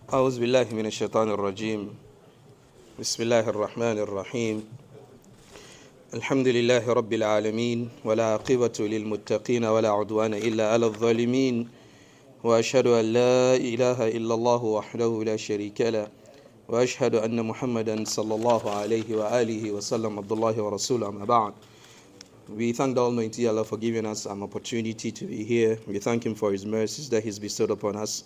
أعوذ بالله من الشيطان الرجيم. بسم الله الرحمن الرحيم. الحمد لله رب العالمين ولا عاقبة للمتقين ولا عدوان إلا على الظالمين، وأشهد أن لا إله إلا الله وحده لا شريك له، وأشهد أن محمدا صلى الله عليه وآله وسلم عبد الله ورسوله. أما بعد. We thank the Almighty Allah for giving us an opportunity to be here. We thank Him for His mercies that He's bestowed upon us.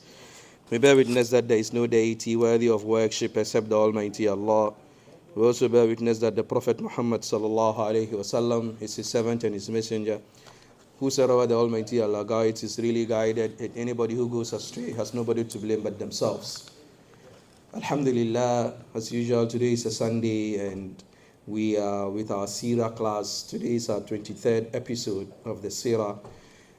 We bear witness that there is no deity worthy of worship except the Almighty Allah. We also bear witness that the Prophet Muhammad sallallahu alaihi wasallam is His servant and His messenger. Whosoever the Almighty Allah guides is really guided, and anybody who goes astray has nobody to blame but themselves. Alhamdulillah, as usual, today is a Sunday and we are with our Seerah class. Today is our 23rd episode of the Seerah.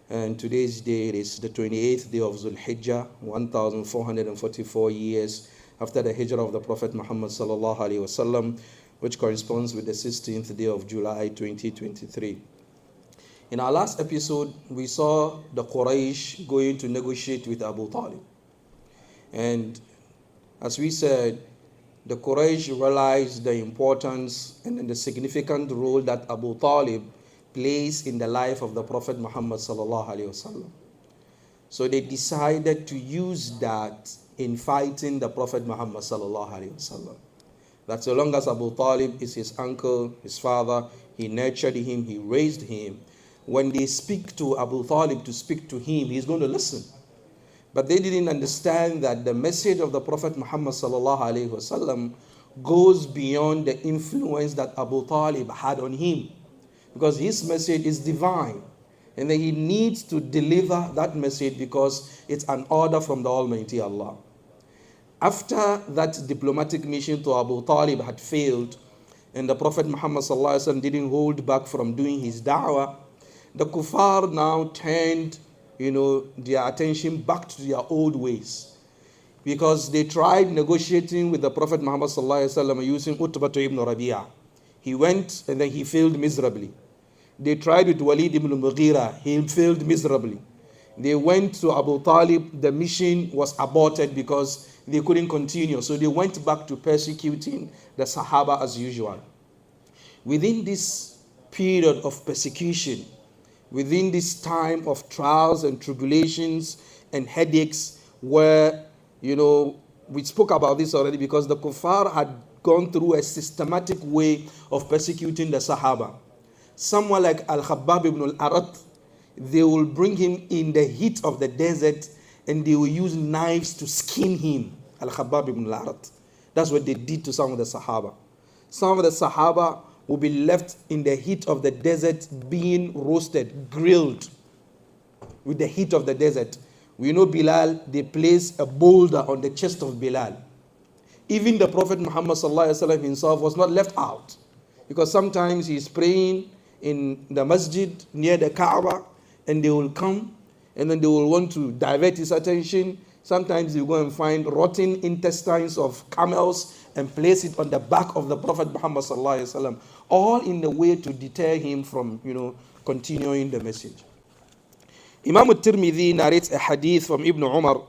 And today's date is the 28th day of Dhul Hijjah, 1444 years after the Hijrah of the Prophet Muhammad sallallahu alaihi wasallam, which corresponds with the 16th day of July 2023. In our last episode, we saw the Quraysh going to negotiate with Abu Talib. And as we said, the Quraysh realized the importance and the significant role that Abu Talib plays in the life of the Prophet Muhammad sallallahu alaihi wasallam. So they decided to use that in fighting the Prophet Muhammad sallallahu alaihi wasallam. That so long as Abu Talib is his uncle, his father, he nurtured him, he raised him. When they speak to Abu Talib to speak to him, he's going to listen. But they didn't understand that the message of the Prophet Muhammad sallallahu alaihi wasallam goes beyond the influence that Abu Talib had on him, because his message is divine, and then he needs to deliver that message because it's an order from the Almighty Allah. After that diplomatic mission to Abu Talib had failed, and the Prophet Muhammad sallallahu alaihi wasallam didn't hold back from doing his da'wah, the kuffar now turned their attention back to their old ways, because they tried negotiating with the Prophet Muhammad sallallahu alaihi wasallam using Utbah ibn Rabi'ah. He went and then he failed miserably. They tried with Walid ibn Mughira. He failed miserably. They went to Abu Talib. The mission was aborted because they couldn't continue. So they went back to persecuting the Sahaba as usual. Within this period of persecution, within this time of trials and tribulations and headaches, where, we spoke about this already, because the kuffar had gone through a systematic way of persecuting the Sahaba. Someone like Al-Khattab ibn al-Arat, they will bring him in the heat of the desert and they will use knives to skin him. Al-Khattab ibn al-Arat. That's what they did to some of the Sahaba. Some of the Sahaba will be left in the heat of the desert being roasted, grilled with the heat of the desert. We know Bilal, they place a boulder on the chest of Bilal. Even the Prophet Muhammad sallallahu alaihi wasallam himself was not left out, because sometimes he's praying in the Masjid near the Kaaba, and they will come and then they will want to divert his attention. Sometimes you go and find rotten intestines of camels and place it on the back of the Prophet Muhammad sallallahu alaihi wasallam, all in a way to deter him from continuing the message. Imam al-Tirmidhi narrates a hadith from Ibn Umar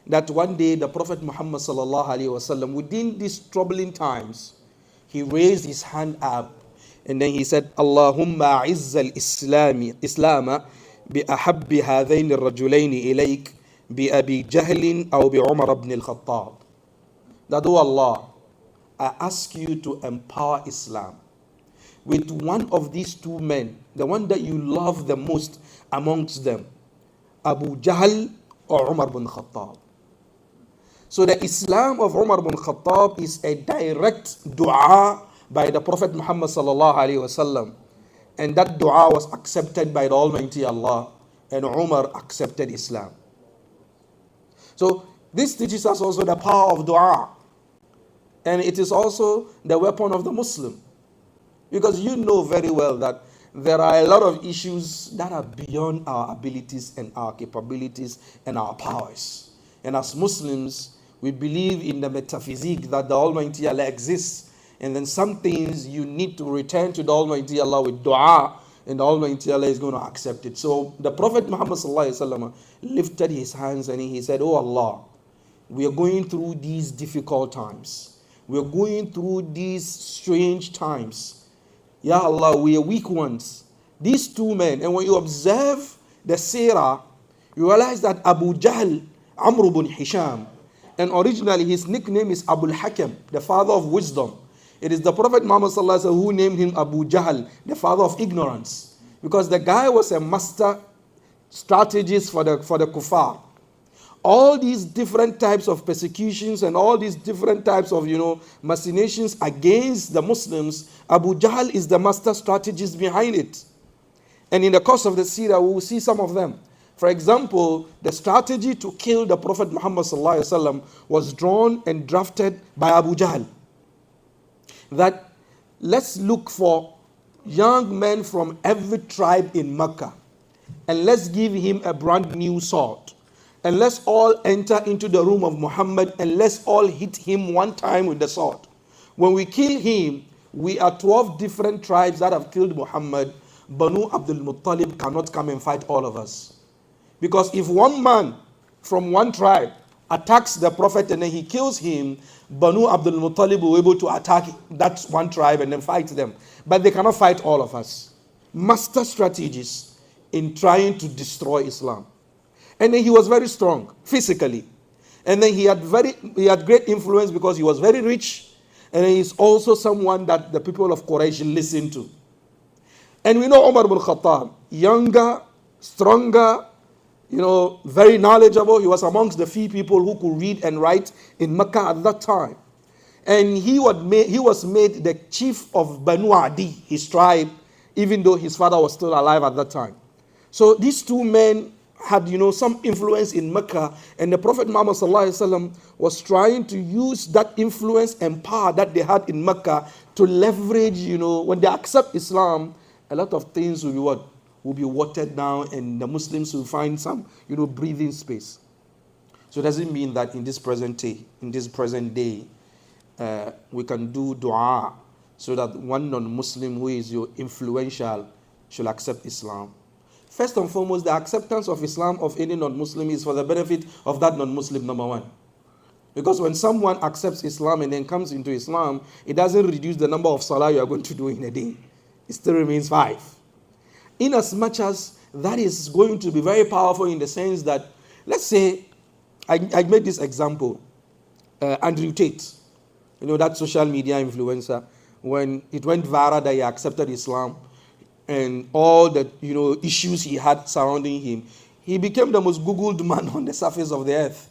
that one day the Prophet Muhammad sallallahu alaihi wasallam, within these troubling times, he raised his hand up and then he said, Allahumma a'izz al-Islam bi ahabbi hadhain al-rajulain ilayk bi Abi Jahlin aw bi Umar ibn al-Khattab. That, oh Allah, I ask you to empower Islam with one of these two men, the one that you love the most amongst them, Abu Jahl or Umar ibn Khattab. So the Islam of Umar ibn Khattab is a direct dua by the Prophet Muhammad sallallahu alaihi wasallam, and that dua was accepted by the Almighty Allah, and Umar accepted Islam. So this teaches us also the power of dua, and it is also the weapon of the Muslim, because you know very well that there are a lot of issues that are beyond our abilities and our capabilities and our powers. And as Muslims, we believe in the metaphysique that the Almighty Allah exists. And then some things you need to return to the Almighty Allah with dua, and the Almighty Allah is going to accept it. So the Prophet Muhammad sallallahu alaihi wasallam lifted his hands and he said, "Oh Allah, We are going through these difficult times. We are going through these strange times. Ya Allah, we are weak ones. These two men, and when you observe the seerah, you realize that Abu Jahl, Amr ibn Hisham, and originally his nickname is Abu al-Hakam, the father of wisdom. It is the Prophet Muhammad sallallahu alaihi wasallam who named him Abu Jahl, the father of ignorance, because the guy was a master strategist for the kuffar. All these different types of persecutions and all these different types of machinations against the Muslims, Abu Jahl is the master strategist behind it. And in the course of the seerah, we will see some of them. For example, the strategy to kill the Prophet Muhammad sallallahu alaihi wasallam was drawn and drafted by Abu Jahl. That let's look for young men from every tribe in Mecca, and let's give him a brand new sword. And let's all enter into the room of Muhammad, and let's all hit him one time with the sword. When we kill him, we are 12 different tribes that have killed Muhammad. Banu Abdul Muttalib cannot come and fight all of us. Because if one man from one tribe attacks the Prophet and then he kills him, Banu Abdul Muttalib will be able to attack that one tribe and then fight them. But they cannot fight all of us. Master strategists in trying to destroy Islam. And then he was very strong physically. And then he had great influence because he was very rich. And he's also someone that the people of Quraysh listened to. And we know Umar ibn Khattab, younger, stronger, very knowledgeable. He was amongst the few people who could read and write in Mecca at that time. And he was made the chief of Banu Adi, his tribe, even though his father was still alive at that time. So these two men had some influence in Mecca, and the Prophet Muhammad sallallahu alaihi wasallam was trying to use that influence and power that they had in Mecca to leverage, when they accept Islam, a lot of things will be watered down, and the Muslims will find some breathing space. So it doesn't mean that in this present day we can do dua so that one non-Muslim who is influential should accept Islam. First and foremost, the acceptance of Islam of any non-Muslim is for the benefit of that non-Muslim, number one. Because when someone accepts Islam and then comes into Islam, it doesn't reduce the number of salah you are going to do in a day. It still remains 5. In as much as that is going to be very powerful in the sense that, let's say, I made this example, Andrew Tate, that social media influencer, when it went viral that he accepted Islam, and all the issues he had surrounding him, he became the most Googled man on the surface of the earth.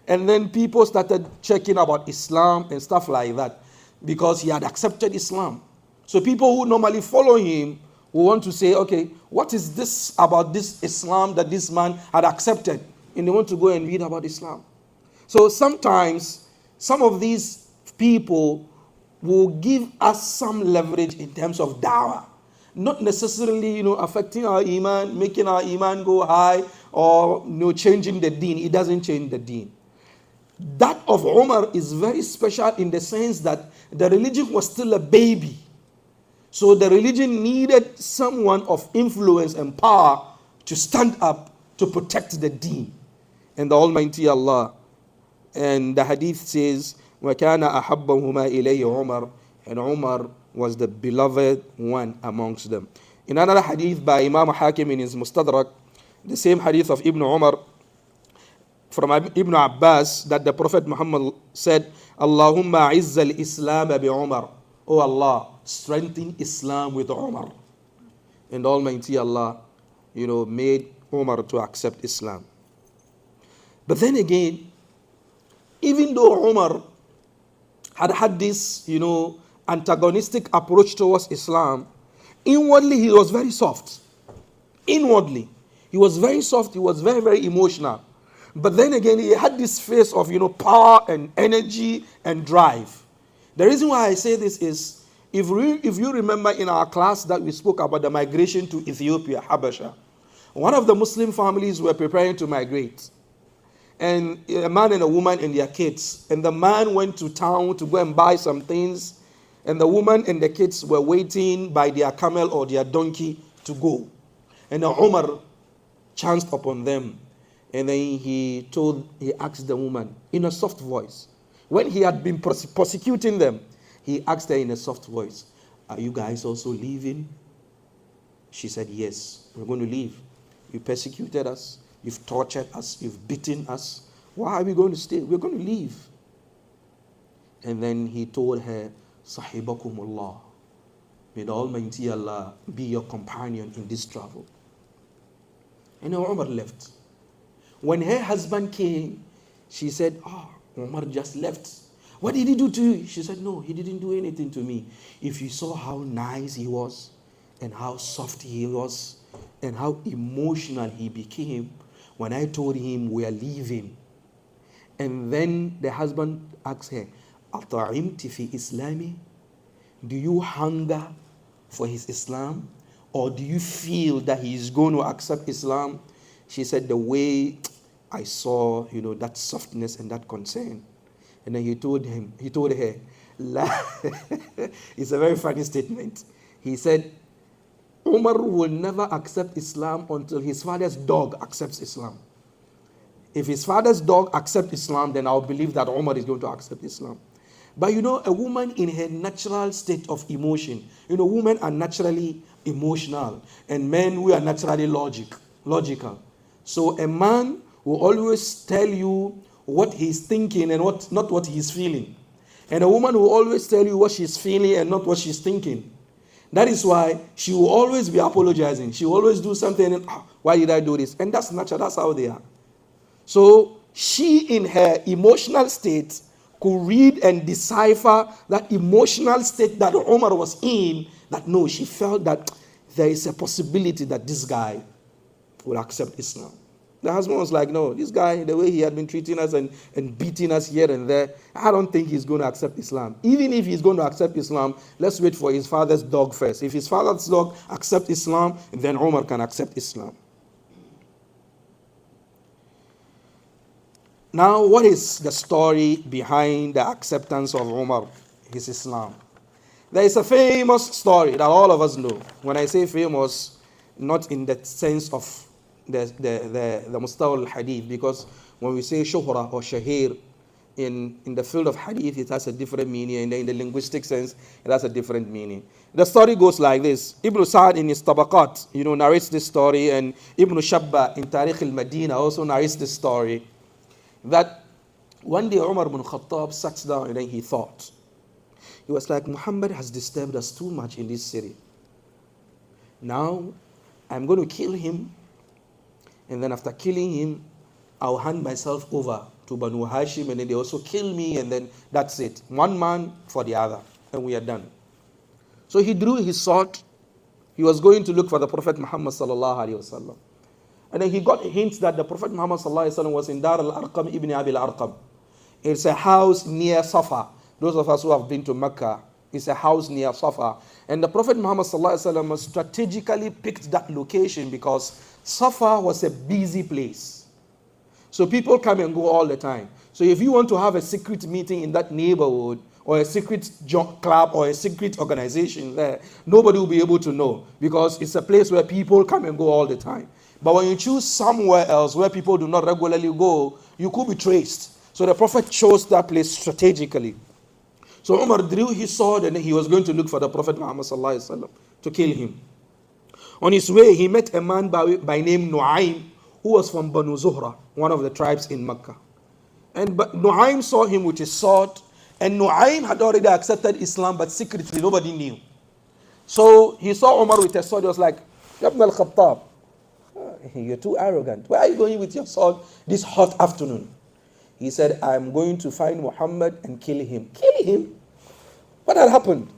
And then people started checking about Islam and stuff like that because he had accepted Islam. So people who normally follow him will want to say, okay, what is this about this Islam that this man had accepted? And they want to go and read about Islam. So sometimes some of these people will give us some leverage in terms of dawah. Not necessarily, affecting our iman, making our iman go high, or changing the deen. It doesn't change the deen. That of Umar is very special in the sense that the religion was still a baby. So the religion needed someone of influence and power to stand up to protect the deen. And the Almighty Allah, and the hadith says, وَكَانَ أَحَبَّهُمَا إِلَيْهِ Umar, and Umar was the beloved one amongst them. In another hadith by Imam Hakim in his Mustadrak, the same hadith of Ibn Umar, from Ibn Abbas, that the Prophet Muhammad said, Allahumma izza al-Islam bi Umar. Oh Allah, strengthen Islam with Umar. And Almighty Allah, made Umar to accept Islam. But then again, even though Umar had this, antagonistic approach towards Islam, inwardly he was very soft. Inwardly, he was very soft. He was very, very emotional. But then again, he had this face of, power and energy and drive. The reason why I say this is, if you remember in our class that we spoke about the migration to Ethiopia, Habasha, one of the Muslim families were preparing to migrate. And a man and a woman and their kids. And the man went to town to go and buy some things. And the woman and the kids were waiting by their camel or their donkey to go. And Umar chanced upon them. And then he asked the woman in a soft voice. When he had been persecuting them, he asked her in a soft voice, "Are you guys also leaving?" She said, "Yes, we're going to leave. You persecuted us, you've tortured us, you've beaten us. Why are we going to stay? We're going to leave." And then he told her, "Sahibakumullah. May the Almighty Allah be your companion in this travel." And Umar left. When her husband came, she said, Umar just left. What did he do to you? She said, "No, he didn't do anything to me. If you saw how nice he was, and how soft he was, and how emotional he became when I told him we are leaving." And then the husband asked her, "Ata'imti fi Islami? Do you hunger for his Islam? Or do you feel that he is going to accept Islam?" She said, "The way I saw, that softness and that concern." And then he told her, it's a very funny statement. He said, "Umar will never accept Islam until his father's dog accepts Islam. If his father's dog accepts Islam, then I'll believe that Umar is going to accept Islam." But a woman in her natural state of emotion, women are naturally emotional, and men, we are naturally logical. So a man will always tell you what he's thinking and not what he's feeling. And a woman will always tell you what she's feeling and not what she's thinking. That is why she will always be apologizing. She will always do something and, "Why did I do this?" And that's natural. That's how they are. So she, in her emotional state, could read and decipher that emotional state that Umar was in, that no, she felt that there is a possibility that this guy will accept Islam. The husband was like, "No, this guy, the way he had been treating us and beating us here and there, I don't think he's going to accept Islam. Even if he's going to accept Islam, let's wait for his father's dog first. If his father's dog accepts Islam, then Umar can accept Islam." Now, what is the story behind the acceptance of Umar, his Islam? There is a famous story that all of us know. When I say famous, not in the sense of the Mustawa al-Hadith, because when we say shuhra or shahir in the field of Hadith, it has a different meaning, and in the linguistic sense, it has a different meaning. The story goes like this. Ibn Sa'd in his Tabaqat, narrates this story, and Ibn Shabba in Tarikh al-Madina also narrates this story, that one day Umar ibn Khattab sat down and then he thought. He was like, "Muhammad has disturbed us too much in this city. Now, I'm going to kill him, and then after killing him, I'll hand myself over to Banu Hashim, and then they also kill me, and then that's it. One man for the other, and we are done." So he drew his sword. He was going to look for the Prophet Muhammad sallallahu alaihi wasallam. And then he got hints that the Prophet Muhammad sallallahu alaihi wasallam was in Dar al-Arqam ibn Abi al-Arqam. It's a house near Safa. Those of us who have been to Mecca, it's a house near Safa. And the Prophet Muhammad sallallahu alaihi wasallam strategically picked that location because Safa was a busy place. So people come and go all the time. So if you want to have a secret meeting in that neighborhood, or a secret club, or a secret organization there, nobody will be able to know, because it's a place where people come and go all the time. But when you choose somewhere else where people do not regularly go, you could be traced. So the Prophet chose that place strategically. So Umar drew his sword and he was going to look for the Prophet Muhammad sallallahu alaihi wasallam to kill him. On his way, he met a man by name Nu'aym, who was from Banu Zuhra, one of the tribes in Mecca. And Nu'aym saw him with his sword, and Nu'aym had already accepted Islam, but secretly nobody knew. So he saw Umar with a sword. He was like, "Ibn al-Khattab, you're too arrogant. Where are you going with your sword this hot afternoon?" He said, "I'm going to find Muhammad and kill him." Kill him? What had happened?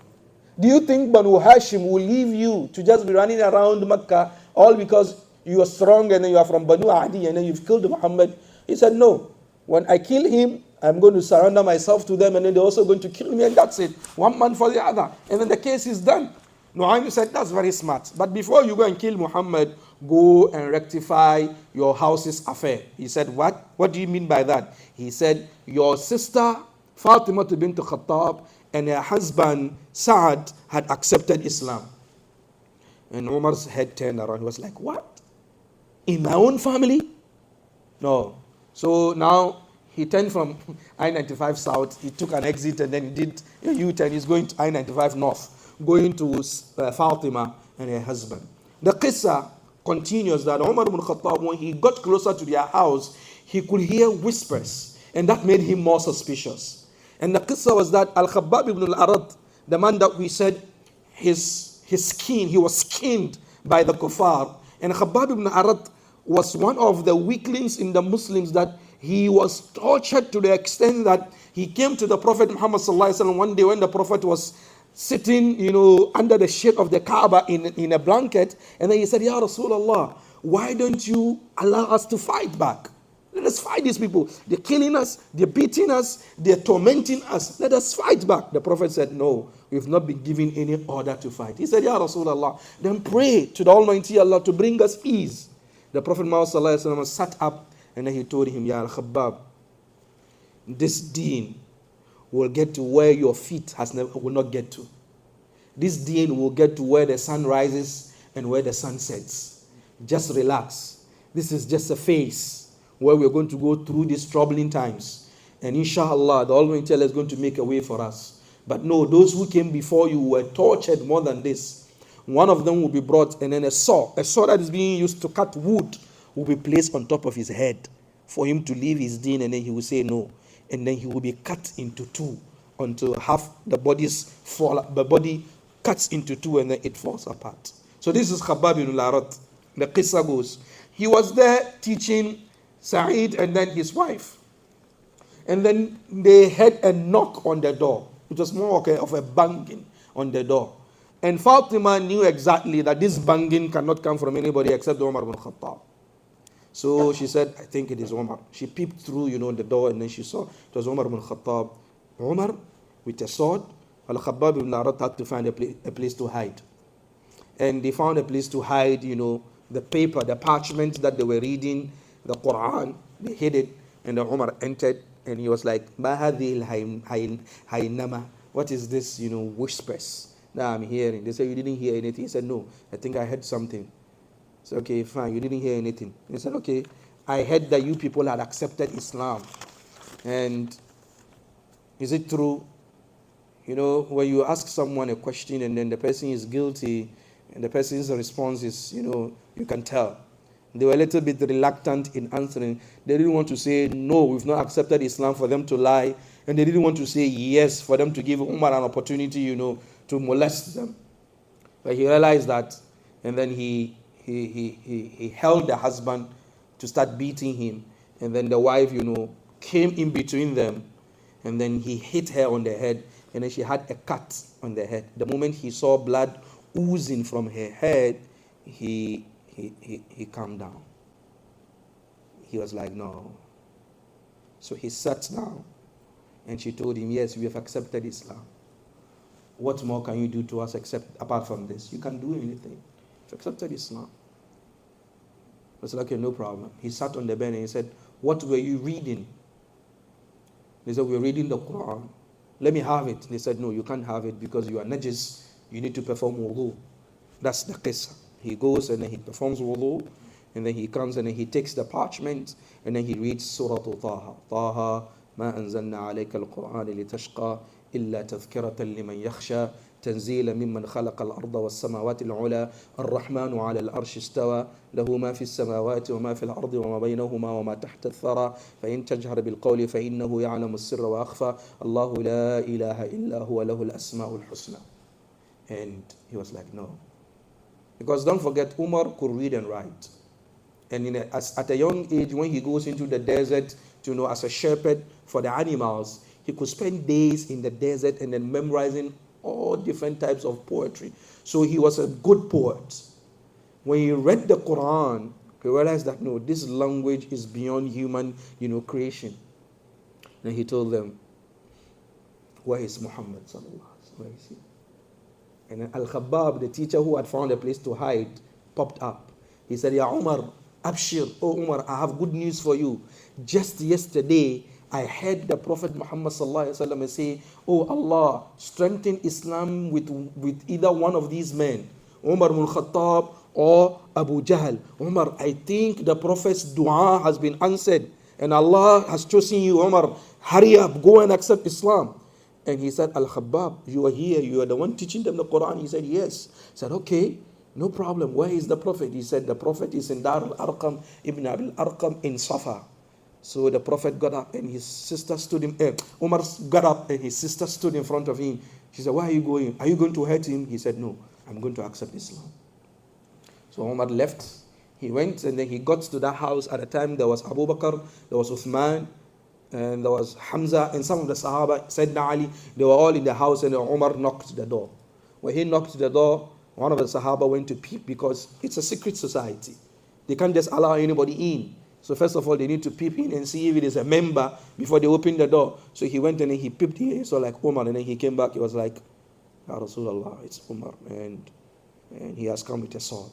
Do you think Banu Hashim will leave you to just be running around Mecca all because you are strong and then you are from Banu Adi and then you've killed Muhammad? He said, "No. When I kill him, I'm going to surrender myself to them, and then they're also going to kill me, and that's it. One man for the other. And then the case is done." Nu'aym said, "That's very smart. But before you go and kill Muhammad, go and rectify your house's affair." He said, "What? What do you mean by that?" He said, "Your sister, Fatima bint Khattab, and her husband, Sa'ad, had accepted Islam." And Umar's head turned around. He was like, "What? In my own family? No. So now he turned from I-95 South, he took an exit and then he did a U-turn. He's going to I-95 North, going to Fatima and her husband. The qissa continues that Umar ibn Khattab, when he got closer to their house, he could hear whispers, and that made him more suspicious. And the qissa was that Al-Khabbab ibn al-Arad, the man that we said his skin, he was skinned by the kuffar. And Khabbab ibn Arad was one of the weaklings in the Muslims that he was tortured to the extent that he came to the Prophet Muhammad sallallahu alaihi wasallam one day when the Prophet was sitting, under the shade of the Kaaba in a blanket, and then he said, Ya Rasulullah, why don't you allow us to fight back? Let us fight these people. They're killing us, they're beating us, they're tormenting us. Let us fight back. The Prophet said, no, we've not been given any order to fight. He said, Ya Rasulullah, then pray to the Almighty Allah to bring us ease. The Prophet Muhammad sallallahu alaihi wasallam sat up and then he told him, Ya Al-Khabbab, this deen will get to where your feet will not get to. This deen will get to where the sun rises and where the sun sets. Just relax. This is just a phase where we're going to go through these troubling times. And inshallah, the Almighty Allah is going to make a way for us. But no, those who came before you were tortured more than this. One of them will be brought, and then a saw that is being used to cut wood, will be placed on top of his head for him to leave his deen, and then he will say no. And then he will be cut into two until half the body cuts into two and then it falls apart. So this is Khabbab ibn al-Arat. The qissa goes, he was there teaching Sa'id and then his wife. And then they had a knock on the door. It was more of a banging on the door. And Fatima knew exactly that this banging cannot come from anybody except Umar ibn Khattab. So she said, I think it is Umar. She peeped through, the door, and then she saw it was Umar ibn Khattab. Umar with a sword. Al-Khabbab ibn Arat had to find a place to hide. And they found a place to hide, the paper, the parchment that they were reading, the Quran. They hid it, and then Umar entered, and he was like, Ma hadhi al-haynama. What is this, whispers that I'm hearing? They said, you didn't hear anything. He said, no, I think I heard something. I said, okay, fine, you didn't hear anything. He said, okay, I heard that you people had accepted Islam. And is it true? When you ask someone a question and then the person is guilty and the person's response is, you can tell. They were a little bit reluctant in answering. They didn't want to say, no, we've not accepted Islam, for them to lie. And they didn't want to say yes for them to give Umar an opportunity, to molest them. But he realized that, and then he held the husband to start beating him, and then the wife, came in between them, and then he hit her on the head, and then she had a cut on the head. The moment he saw blood oozing from her head, he calmed down. He was like, no. So he sat down, and she told him, yes, we have accepted Islam. What more can you do to us apart from this? You can't do anything. Accepted Islam. I said, okay, no problem. He sat on the bed and he said, what were you reading? They said, we're reading the Quran. Let me have it. They said, no, you can't have it because you are najis. You need to perform wudu. That's the qissa. He goes and then he performs wudu, and then he comes and then he takes the parchment and then he reads Surah Taha. Taha ma anzalna alayka al-Quran litashqa illa tadhkiratan liman yakhsha. تنزيلا ممن خلق الأرض والسماوات العلى الرحمن على العرش استوى له ما في السماوات وما في الأرض وما بينهما وما تحت الثرى فإن تجهر بالقول فإنه يعلم السر وأخفى الله لا إله إلا هو له الأسماء الحسنى. And he was like, no. Because don't forget, Umar could read and write. And at a young age, when he goes into the desert, as a shepherd for the animals, he could spend days in the desert and then memorizing all different types of poetry. So he was a good poet. When he read the Quran, he realized that no, this language is beyond human, creation. And he told them, where is Muhammad sallallahu alaihi wasallam? Where is he? And then Al-Khabbab, the teacher who had found a place to hide, popped up. He said, Ya Umar, Abshir, oh Umar, I have good news for you. Just yesterday, I heard the Prophet Muhammad sallallahu alaihi wasallam say, oh Allah, strengthen Islam with either one of these men, Umar ibn Khattab Or Abu Jahl, Umar, I think the Prophet's dua has been answered and Allah has chosen you, Umar. Hurry up, go and accept Islam. And he said, Al-Khabbab, you are here, you are the one teaching them the Quran. He said, yes. He said, okay, no problem. Where is the Prophet? He said, the Prophet is in Dar al-Arqam, Ibn Abil Arqam in Safa. So the Prophet got up and his sister stood him. Umar got up and his sister stood in front of him. She said, where are you going? Are you going to hurt him? He said, no, I'm going to accept Islam. So Umar left. He went and then he got to that house. At the time there was Abu Bakr, there was Uthman, and there was Hamza, and some of the Sahaba, Sayyidina Ali. They were all in the house, and Umar knocked the door. When he knocked the door, one of the Sahaba went to peep because it's a secret society. They can't just allow anybody in. So first of all, they need to peep in and see if it is a member before they open the door. So he went and then he peeped in. He saw like Umar, and then he came back. He was like, Ya Rasulullah, it's Umar, and he has come with a sword.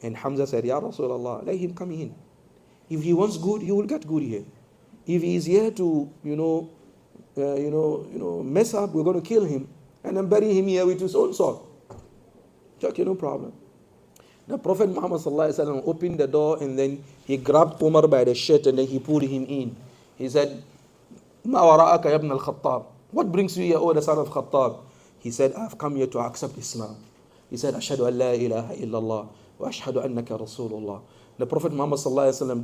And Hamza said, Ya Rasulullah, let him come in. If he wants good, he will get good here. If he is here to, mess up, we're going to kill him and then bury him here with his own sword. Okay, no problem. The Prophet Muhammad opened the door and then he grabbed Umar by the shirt and then he pulled him in. He said, Ma wara'aka ya ibn al-Khattab. What brings you here, O the son of Khattab? He said, I've come here to accept Islam. He said, Ashhadu an la ilaha illallah wa ashhadu annaka Rasulullah. The Prophet Muhammad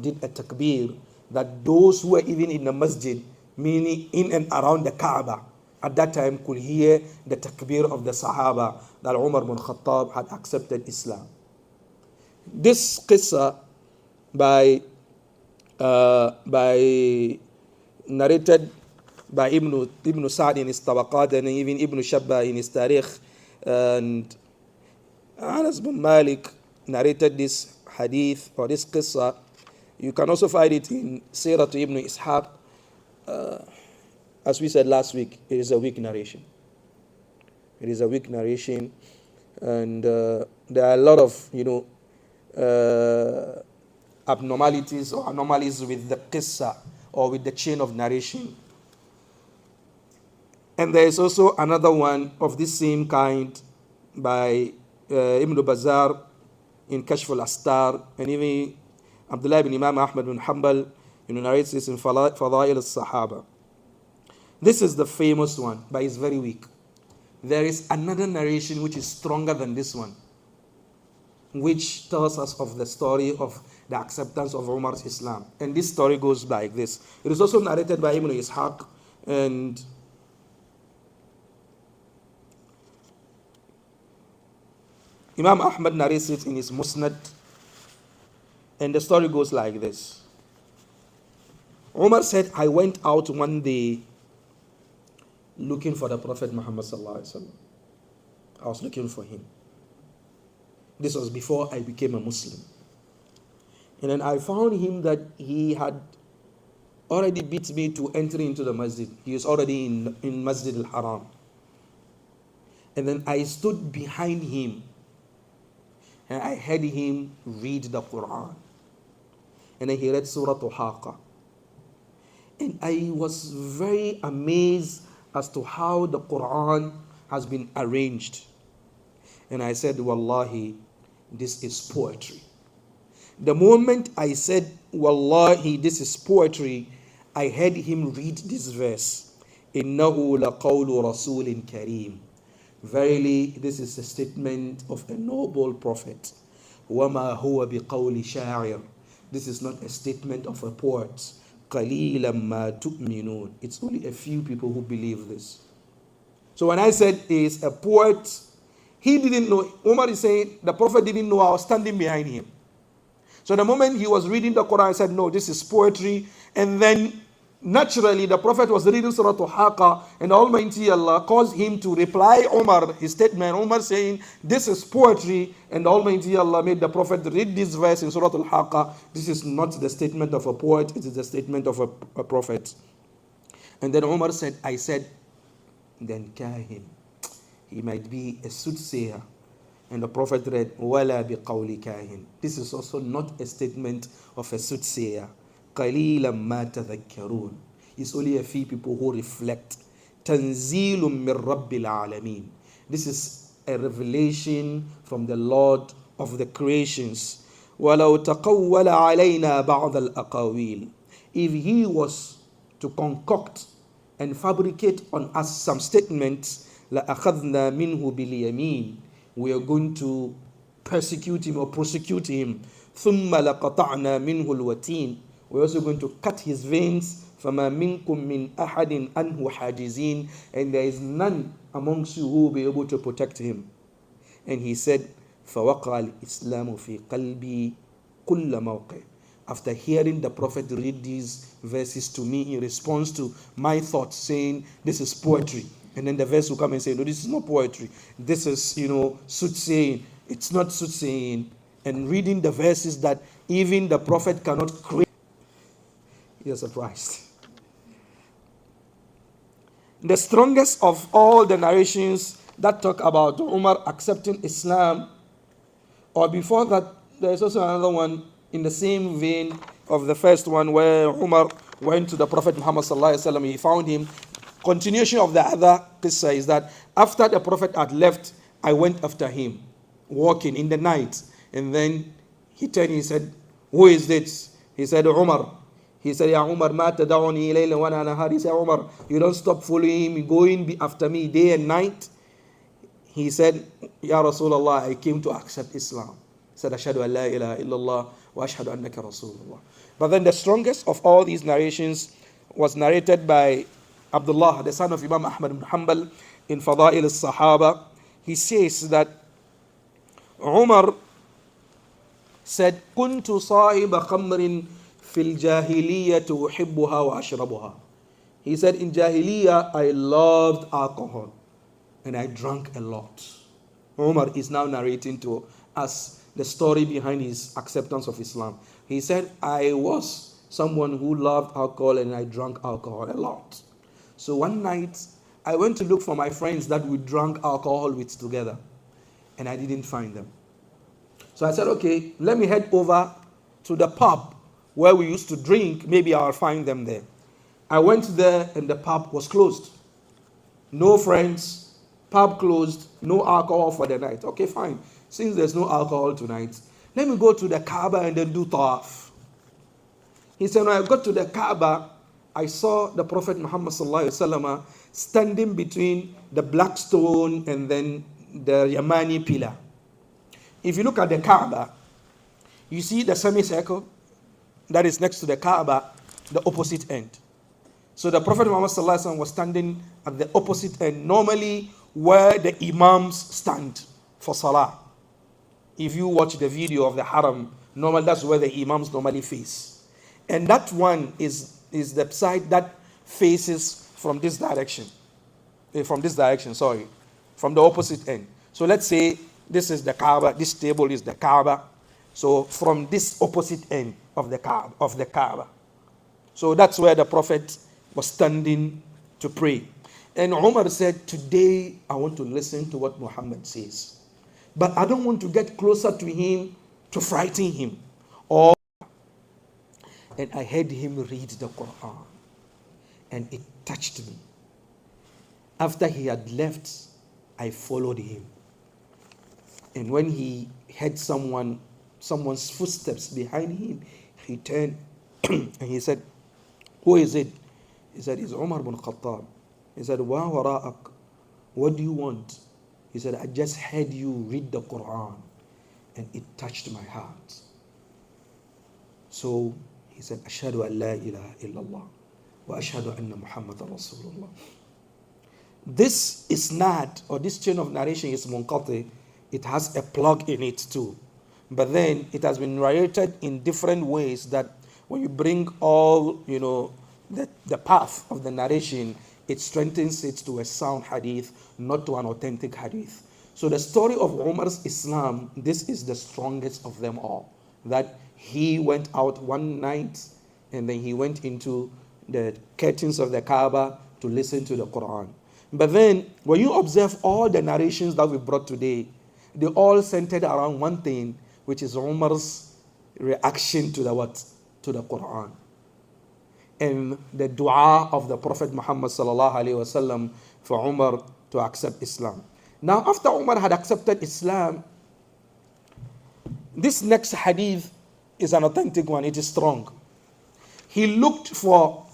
did a takbir that those who were even in the masjid, meaning in and around the Kaaba, at that time could hear the takbir of the Sahaba that Umar bin Khattab had accepted Islam. This qissa narrated by Ibn Sa'd in his Tabaqat and even Ibn Shabba in his Tarikh, and Anas bin Malik narrated this hadith or this qissa. You can also find it in Sirah to Ibn Ishaq. As we said last week, it is a weak narration. It is a weak narration, and there are a lot of abnormalities or anomalies with the qissa or with the chain of narration. And there is also another one of this same kind by Ibn Bazar in Kashf al-Astar, and even Abdullah ibn Imam Ahmad bin Hanbal narrates this in Fadail al-Sahaba. This is the famous one, but it's very weak. There is another narration which is stronger than this one, which tells us of the story of the acceptance of Umar's Islam. And this story goes like this. It is also narrated by Ibn Ishaq, and Imam Ahmad narrates it in his Musnad. And the story goes like this. Umar said, I went out one day looking for the Prophet Muhammad sallallahu alaihi wasallam. I was looking for him. This was before I became a Muslim. And then I found him that he had already beat me to enter into the masjid. He was already in Masjid al-Haram. And then I stood behind him and I heard him read the Quran. And then he read Surah Al-Haqqa. And I was very amazed as to how the Quran has been arranged. And I said, Wallahi, this is poetry. The moment I said, Wallahi, this is poetry, I heard him read this verse. إِنَّهُ لَقَوْلُ رَسُولٍ كَرِيمٍ. Verily, this is a statement of a noble prophet. وَمَا هُوَ بِقَوْلِ شَاعِرٍ. This is not a statement of a poet. قَلِيلًا مَا تُؤْمِنُونَ. It's only a few people who believe this. So when I said he is a poet, he didn't know. Umar is saying the Prophet didn't know I was standing behind him. So the moment he was reading the Quran, I said, no, this is poetry. And then naturally the Prophet was reading Surah Al-Haqqa, and Almighty Allah caused him to reply Umar, his statement. Umar saying, this is poetry, and Almighty Allah made the Prophet read this verse in Surah Al-Haqqa. This is not the statement of a poet, it is the statement of a prophet. And then Umar said, I said, then kahin, he might be a soothsayer. And the Prophet read, wala biqawli kahin. This is also not a statement of a soothsayer. قَلِيلًا مَا تَذَكَّرُونَ. It's only a few people who reflect. تَنزِيلٌ مِّن رَبِّ الْعَالَمِينَ. This is a revelation from the Lord of the creations. وَلَوْ تَقَوَّلَ عَلَيْنَا بَعْضَ الْأَقَاوِيلِ. If he was to concoct and fabricate on us some statements, لَأَخَذْنَا مِنْهُ بِالْيَمِينِ, we are going to persecute him or prosecute him. ثُمَّ لَقَطَعْنَا مِنْهُ الْوَتِينَ, we're also going to cut his veins. فَمَا مِنْكُم مِّنْ أَحَدٍ أَنْهُ حَاجِزِينَ, and there is none amongst you who will be able to protect him. And he said, فَوَقَعَ الْإِسْلَامُ فِي قَلْبِي كُلَّ مَوْقِعٍ. After hearing the Prophet read these verses to me in response to my thoughts, saying this is poetry, and then the verse will come and say, no, this is not poetry, this is soothsaying, it's not soothsaying, and reading the verses that even the Prophet cannot create, you're surprised. The strongest of all the narrations that talk about Umar accepting Islam, or before that, there is also another one in the same vein of the first one, where Umar went to the Prophet Muhammad sallallahu alaihi wasallam. He found him. Continuation of the other qissa is that after the Prophet had left, I went after him, walking in the night, and then he turned. He said, "Who is this?" He said, "Umar." He said, "Ya Umar, ma tad'uni laylan wa nahar." He said, "Umar, you don't stop following him, going after me day and night." He said, "Ya Rasulullah, I came to accept Islam." He said, "Ashhadu an la ilaha illallah wa ashhadu annaka Rasulullah." But then the strongest of all these narrations was narrated by Abdullah, the son of Imam Ahmad ibn Hanbal, in Fada'il al-Sahaba. He says that Umar said, "Kuntu sahiba khamrin fil jahiliyyah uhibbuha wa ashrabuha." He said, in Jahiliyyah, I loved alcohol and I drank a lot. Umar is now narrating to us the story behind his acceptance of Islam. He said, I was someone who loved alcohol and I drank alcohol a lot. So one night, I went to look for my friends that we drank alcohol with together, and I didn't find them. So I said, okay, let me head over to the pub where we used to drink. Maybe I'll find them there. I went there and the pub was closed. No friends, pub closed, no alcohol for the night. Okay, fine. Since there's no alcohol tonight, let me go to the Kaaba and then do tawaf. He said, when I got to the Kaaba, I saw the Prophet Muhammad sallallahu alaihi wasallam standing between the black stone and then the Yamani pillar. If you look at the Kaaba, you see the semicircle that is next to the Kaaba, the opposite end. So the Prophet Muhammad sallallahu alaihi wasallam was standing at the opposite end, normally where the Imams stand for Salah. If you watch the video of the Haram, normally that's where the Imams normally face. And that one is the side that faces from this direction. From the opposite end. So let's say this is the Kaaba, this table is the Kaaba. So from this opposite end of the Kaaba. So that's where the Prophet was standing to pray. And Umar said, today I want to listen to what Muhammad says. But I don't want to get closer to him to frighten him. And I heard him read the Quran. And it touched me. After he had left, I followed him. And when he heard someone's footsteps behind him, he turned and he said, who is it? He said, it's Umar ibn Khattab. He said, wa wara'ak, what do you want? He said, I just heard you read the Quran and it touched my heart. So he said, Ashhadu an la ilaha illallah wa ashhadu anna Muhammadan Rasulullah. This isnad, or this chain of narration is munqati. It has a plug in it too. But then it has been narrated in different ways that when you bring all, the path of the narration, it strengthens it to a sound hadith, not to an authentic hadith. So the story of Umar's Islam, this is the strongest of them all. That he went out one night and then he went into the curtains of the Kaaba to listen to the Quran. But then when you observe all the narrations that we brought today, they all centered around one thing, which is Umar's reaction to the Quran. And the dua of the Prophet Muhammad sallallahu alaihi wasallam for Umar to accept Islam. Now, after Umar had accepted Islam, This next hadith is an authentic one. It is strong. He looked for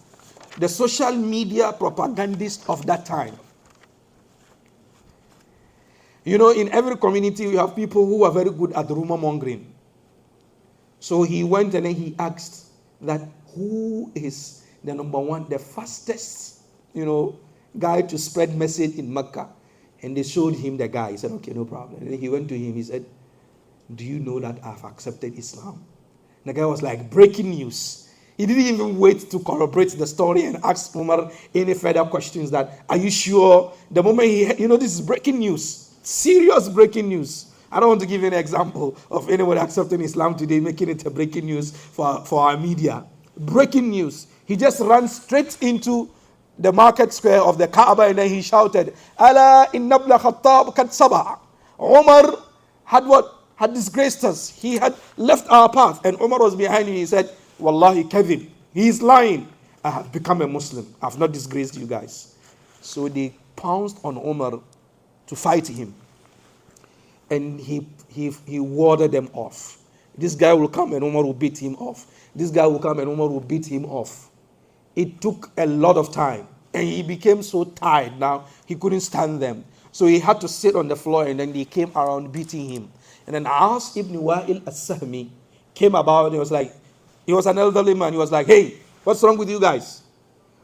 the social media propagandists of that time. You know, in every community, we have people who are very good at rumor mongering. So he went and then he asked that who is the number one, the fastest, guy to spread message in Mecca. And they showed him the guy. He said, okay, no problem. And then he went to him. He said, do you know that I've accepted Islam? The guy was like, breaking news. He didn't even wait to corroborate the story and ask Umar any further questions that, are you sure? The moment this is breaking news. Serious breaking news. I don't want to give you an example of anyone accepting Islam today, making it a breaking news for our media. Breaking news. He just ran straight into the market square of the Kaaba and then he shouted, Ala inna ibn Khattab kad sabah. Umar had disgraced us. He had left our path. And Umar was behind him. He said, Wallahi kadhib. He is lying. I have become a Muslim. I have not disgraced you guys. So they pounced on Umar to fight him. And he warded them off. This guy will come and Umar will beat him off. This guy will come and Umar will beat him off. It took a lot of time. And he became so tired now, he couldn't stand them. So he had to sit on the floor and then they came around beating him. And then As ibn Wa'il as-Sahmi came about and he was an elderly man. He was like, hey, what's wrong with you guys?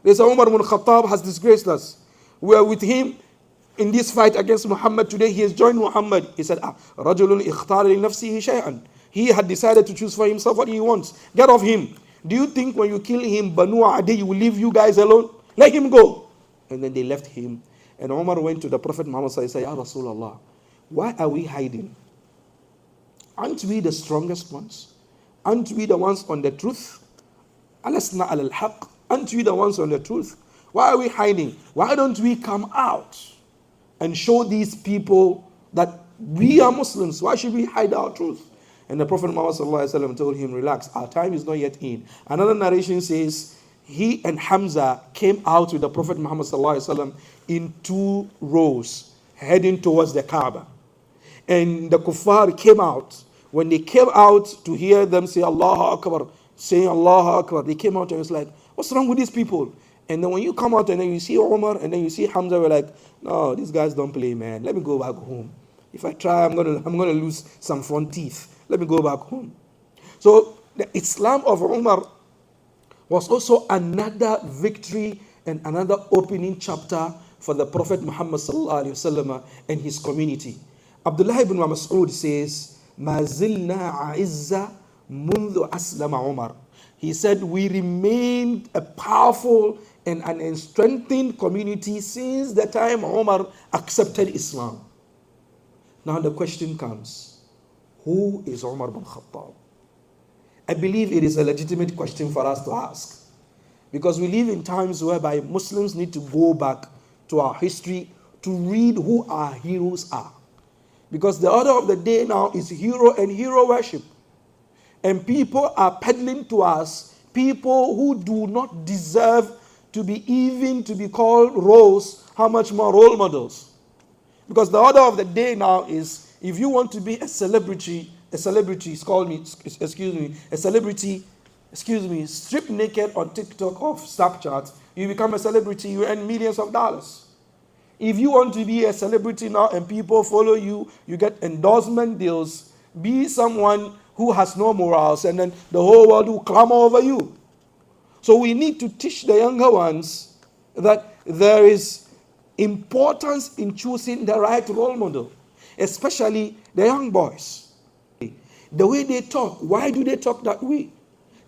They said, Umar ibn Khattab has disgraced us. We are with him in this fight against Muhammad today. He has joined Muhammad. He said, رَجُلٌ اِخْتَارَ لِنَفْسِهِ شَيْئًا. He had decided to choose for himself what he wants. Get off him. Do you think when you kill him, Banu Adi will leave you guys alone? Let him go. And then they left him. And Umar went to the Prophet Muhammad and said, Ya Rasulullah, why are we hiding? Aren't we the strongest ones? Aren't we the ones on the truth? Alasna al-haq. Aren't we the ones on the truth? Why are we hiding? Why don't we come out and show these people that we are Muslims? Why should we hide our truth? And the Prophet Muhammad told him, relax, our time is not yet in. Another narration says, he and Hamza came out with the Prophet Muhammad in 2 rows, heading towards the Kaaba. And the kuffar came out. When they came out to hear them say Allahu Akbar, saying Allahu Akbar, they came out and was like, what's wrong with these people? And then when you come out and then you see Umar and then you see Hamza, we're like, no, these guys don't play, man. Let me go back home. If I try, I'm gonna lose some front teeth. Let me go back home. So the Islam of Umar was also another victory and another opening chapter for the Prophet Muhammad and his community. Abdullah ibn Mas'ud says, ما زلنا عزة منذ أسلم عمر. He said, we remained a powerful and an strengthened community since the time Umar accepted Islam. Now the question comes, who is Umar bin Khattab? I believe it is a legitimate question for us to ask. Because we live in times whereby Muslims need to go back to our history to read who our heroes are. Because the order of the day now is hero and hero worship. And people are peddling to us people who do not deserve to be called roles, how much more role models. Because the order of the day now is, if you want to be a celebrity, strip naked on TikTok or Snapchat, you become a celebrity, you earn millions of dollars. If you want to be a celebrity now and people follow you, you get endorsement deals, be someone who has no morals and then the whole world will clamor over you. So we need to teach the younger ones that there is importance in choosing the right role model, especially the young boys. The way they talk, why do they talk that way?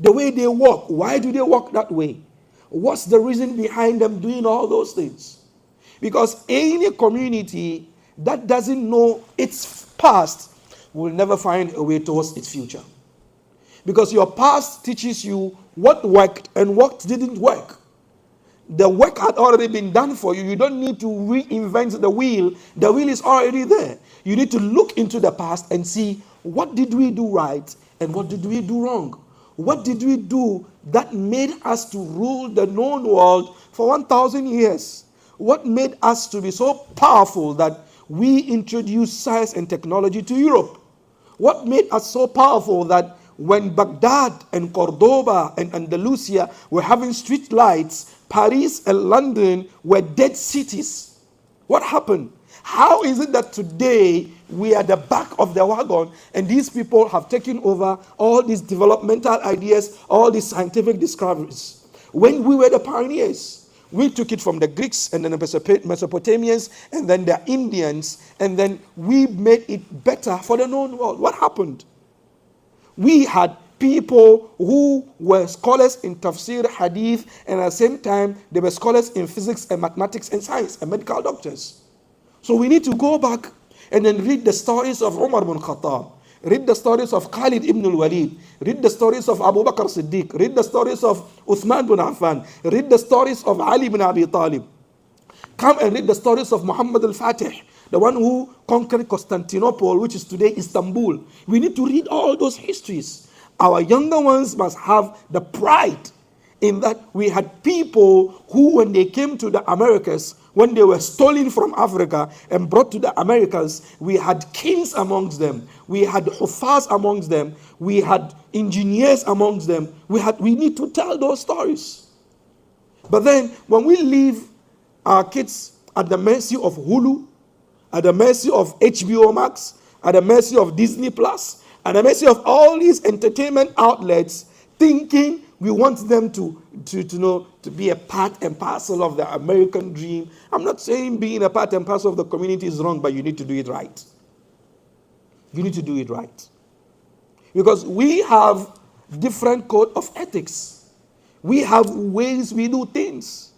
The way they walk, why do they walk that way? What's the reason behind them doing all those things? Because any community that doesn't know its past will never find a way towards its future. Because your past teaches you what worked and what didn't work. The work had already been done for you. You don't need to reinvent the wheel. The wheel is already there. You need to look into the past and see, what did we do right and what did we do wrong? What did we do that made us to rule the known world for 1,000 years? What made us to be so powerful that we introduced science and technology to Europe? what made us so powerful that when Baghdad and Cordoba and Andalusia were having street lights, Paris and London were dead cities. What happened? How is it that today we are the back of the wagon and these people have taken over all these developmental ideas, all these scientific discoveries? When we were the pioneers, we took it from the Greeks and then the Mesopotamians and then the Indians, and then we made it better for the known world. What happened? We had people who were scholars in tafsir, hadith, and at the same time they were scholars in physics and mathematics and science and medical doctors. So we need to go back and then read the stories of Umar bin Khattab, read the stories of Khalid ibn al-Walid, read the stories of Abu Bakr Siddiq, read the stories of Uthman bin Affan, read the stories of Ali bin Abi Talib. Come and read the stories of Muhammad al-Fatih, the one who conquered Constantinople, which is today Istanbul. We need to read all those histories. Our younger ones must have the pride in that we had people who, when they came to the Americas, when they were stolen from Africa and brought to the Americas, we had kings amongst them, we had huffaz amongst them, we had engineers amongst them. We need to tell those stories. But then when we leave our kids at the mercy of Hulu, at the mercy of HBO Max, at the mercy of Disney Plus, at the mercy of all these entertainment outlets, thinking we want them to be a part and parcel of the American dream. I'm not saying being a part and parcel of the community is wrong, but you need to do it right. You need to do it right. Because we have different code of ethics. We have ways we do things.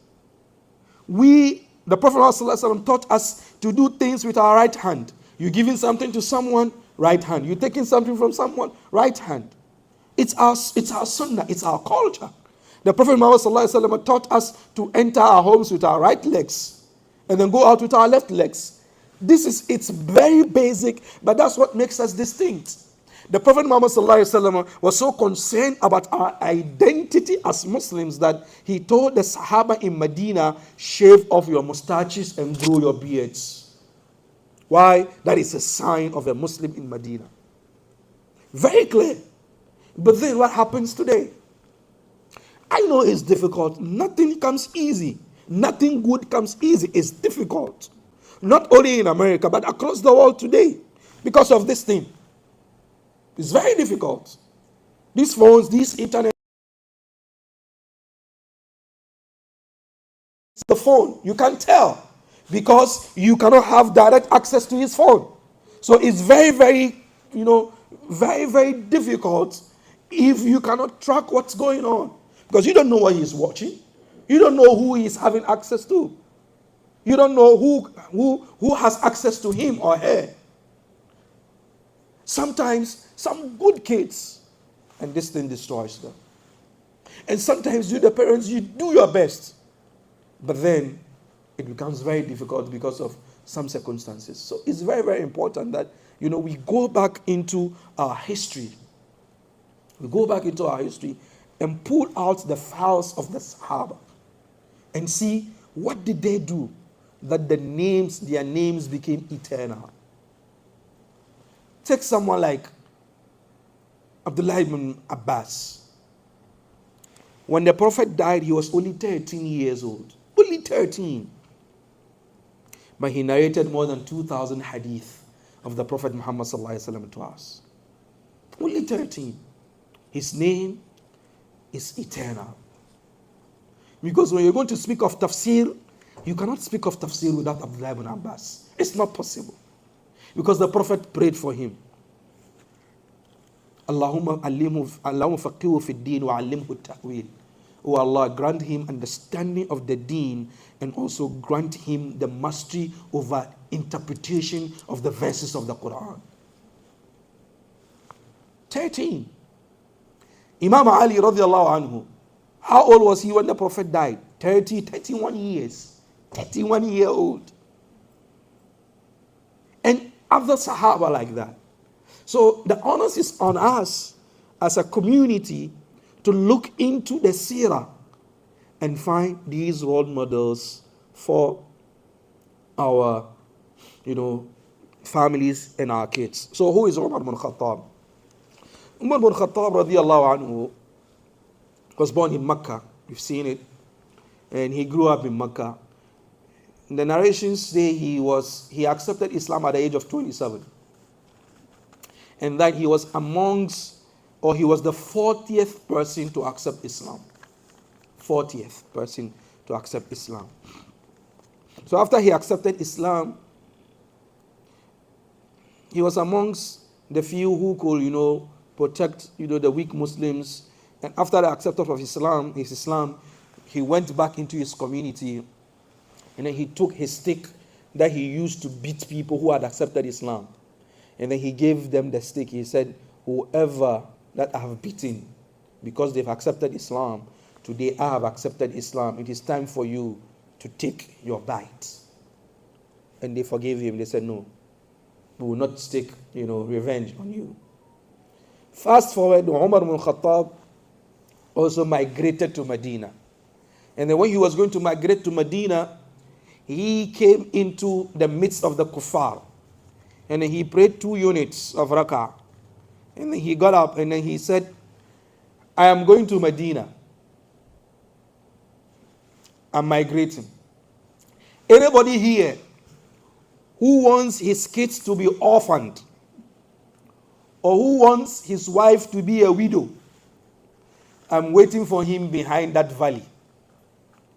The Prophet ﷺ taught us to do things with our right hand. You're giving something to someone, right hand. You're taking something from someone, right hand. It's our sunnah, it's our culture. The Prophet Muhammad ﷺ taught us to enter our homes with our right legs and then go out with our left legs. It's very basic, but that's what makes us distinct. The Prophet Muhammad ﷺ was so concerned about our identity as Muslims that he told the Sahaba in Medina, shave off your mustaches and grow your beards. Why? That is a sign of a Muslim in Medina. Very clear. But then what happens today? I know it's difficult. Nothing comes easy. Nothing good comes easy. It's difficult. Not only in America, but across the world today. Because of this thing. It's very difficult. These phones, this internet. The phone, you can't tell. Because you cannot have direct access to his phone. So it's very, very, very, very difficult if you cannot track what's going on. Because you don't know what he's watching. You don't know who he's having access to. You don't know who has access to him or her. Sometimes some good kids, and this thing destroys them. And sometimes you, the parents, you do your best. But then it becomes very difficult because of some circumstances. So it's very, very important that, we go back into our history. We go back into our history and pull out the files of the Sahaba and see what did they do that their names became eternal. Take someone like Abdullah ibn Abbas. When the Prophet died, he was only 13 years old. Only 13. But he narrated more than 2,000 hadith of the Prophet Muhammad to us. Only 13. His name is eternal. Because when you're going to speak of tafsir, you cannot speak of tafsir without Abdullah ibn Abbas. It's not possible. Because the Prophet prayed for him. Allahumma faqihu fi din wa allimhu ta'wil. Oh Allah, grant him understanding of the deen and also grant him the mastery over interpretation of the verses of the Quran. 13. Imam Ali radiallahu anhu, how old was he when the Prophet died? 31 years. 31-year-old. And other Sahaba like that. So the onus is on us as a community to look into the seerah and find these role models for our, families and our kids. So who is Umar bin Khattab? Umar bin Khattab radiallahu anhu was born in Mecca. You've seen it. And he grew up in Mecca. The narrations say he accepted Islam at the age of 27. And that he was he was the 40th person to accept Islam. 40th person to accept Islam. So after he accepted Islam, he was amongst the few who could, protect, the weak Muslims. And after the acceptance of Islam, he went back into his community, and then he took his stick that he used to beat people who had accepted Islam. And then he gave them the stick. He said, whoever that I have beaten, because they've accepted Islam, today I have accepted Islam. It is time for you to take your bite. And they forgave him. They said, no, we will not take, revenge on you. Fast forward, Umar bin Khattab also migrated to Medina. And then when he was going to migrate to Medina, he came into the midst of the kuffar. And then he prayed 2 units of rak'ah. And then he got up and then he said, I am going to Medina. I'm migrating. Anybody here who wants his kids to be orphaned, or who wants his wife to be a widow, I'm waiting for him behind that valley.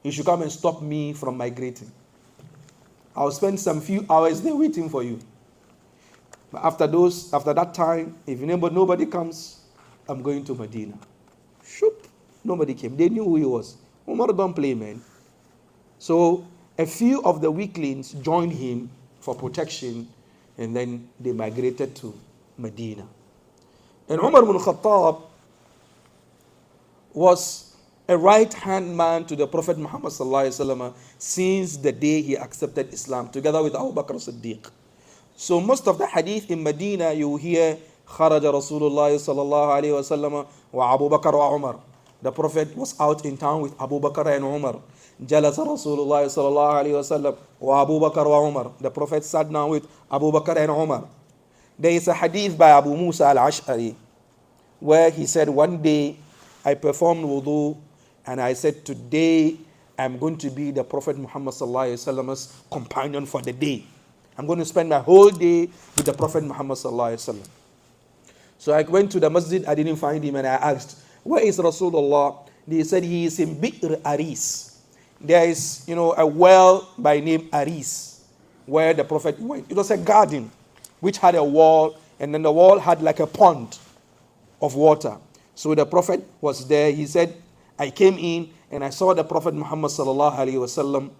He should come and stop me from migrating. I'll spend some few hours there waiting for you. But after that time, if nobody comes, I'm going to Medina. Shoop. Nobody came. They knew who he was. Umar don't play, man. So a few of the weaklings joined him for protection, and then they migrated to Medina. And Umar bin Khattab was a right-hand man to the Prophet Muhammad sallallahu alaihi wasallam since the day he accepted Islam, together with Abu Bakr as-Siddiq. So most of the hadith in Medina, you hear خرج رسول الله صلى الله عليه وسلم وأبو بكر وعمر. The Prophet was out in town with Abu Bakr and Umar. جلس رسول الله صلى الله عليه وسلم وأبو بكر وعمر. The Prophet sat down with Abu Bakr and Umar. There is a hadith by Abu Musa al-Ash'ari where he said, one day I performed wudu and I said, today I'm going to be the Prophet Muhammad sallallahu alaihi wasallam's companion for the day. I'm going to spend my whole day with the Prophet Muhammad sallallahu alaihi wasallam. So I went to the Masjid, I didn't find him, and I asked, where is Rasulullah? They said he is in Bi'r Aris. There is, a well by name Aris, where the Prophet went. It was a garden which had a wall, and then the wall had like a pond of water. So the Prophet was there. He said, I came in and I saw the Prophet Muhammad sallallahu alaihi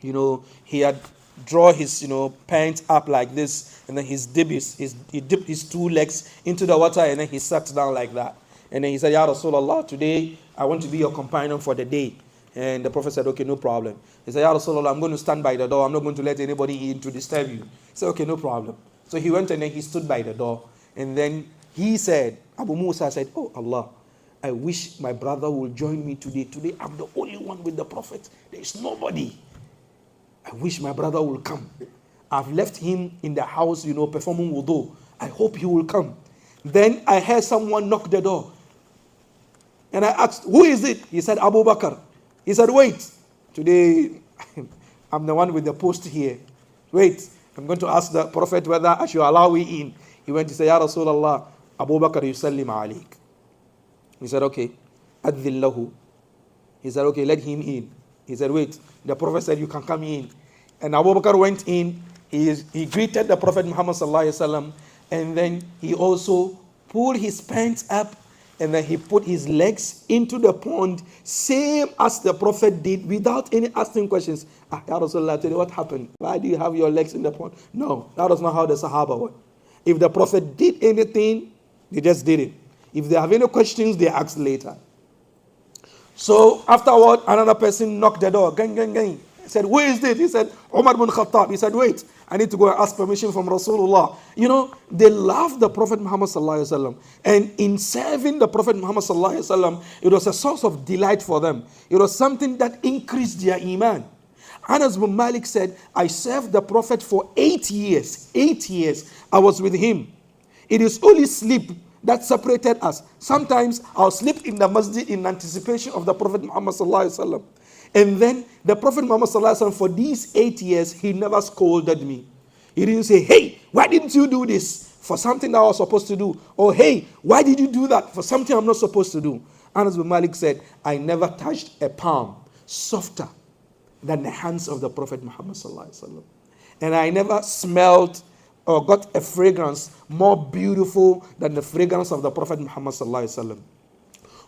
wasallam. He had draw his pants up like this, and then he dipped his 2 legs into the water, and then he sat down like that. And then he said, Ya Rasulullah, today I want to be your companion for the day. And the Prophet said, okay, no problem. He said, Ya Rasulullah, I'm going to stand by the door. I'm not going to let anybody in to disturb you. He said, okay, no problem. So he went and then he stood by the door. And then he said, Abu Musa said, oh Allah, I wish my brother will join me today. Today I'm the only one with the Prophet. There is nobody. I wish my brother will come. I've left him in the house, performing wudu. I hope he will come. Then I heard someone knock the door. And I asked, who is it? He said, Abu Bakr. He said, wait. Today, I'm the one with the post here. Wait. I'm going to ask the Prophet whether I should allow me in. He went to say, Ya Rasulullah, Abu Bakr yusallim alayk. He said, okay. Adhil lahu. He said, okay, let him in. He said, wait. The Prophet said, you can come in. And Abu Bakr went in. He greeted the Prophet Muhammad sallallahu alaihi wasallam, and then he also pulled his pants up, and then he put his legs into the pond, same as the Prophet did, without any asking questions. Ya Rasulullah, tell you what happened? Why do you have your legs in the pond? No, that was not how the Sahaba were. If the Prophet did anything, they just did it. If they have any questions, they ask later. So afterward, another person knocked the door. Gang, gang, gang. He said, who is this? He said, Umar bin Khattab. He said, wait, I need to go and ask permission from Rasulullah. They loved the Prophet Muhammad sallallahu alaihi wasallam. And in serving the Prophet Muhammad sallallahu alaihi wasallam, it was a source of delight for them. It was something that increased their iman. Anas bin Malik said, I served the Prophet for 8 years. 8 years I was with him. It is only sleep that separated us. Sometimes I'll sleep in the masjid in anticipation of the Prophet Muhammad sallallahu alaihi wasallam. And then the Prophet Muhammad sallallahu alaihi wasallam, for these 8 years, he never scolded me. He didn't say, hey, why didn't you do this for something that I was supposed to do? Or hey, why did you do that for something I'm not supposed to do? Anas bin Malik said, I never touched a palm softer than the hands of the Prophet Muhammad sallallahu alaihi wasallam. And I never smelled or got a fragrance more beautiful than the fragrance of the Prophet Muhammad sallallahu alaihi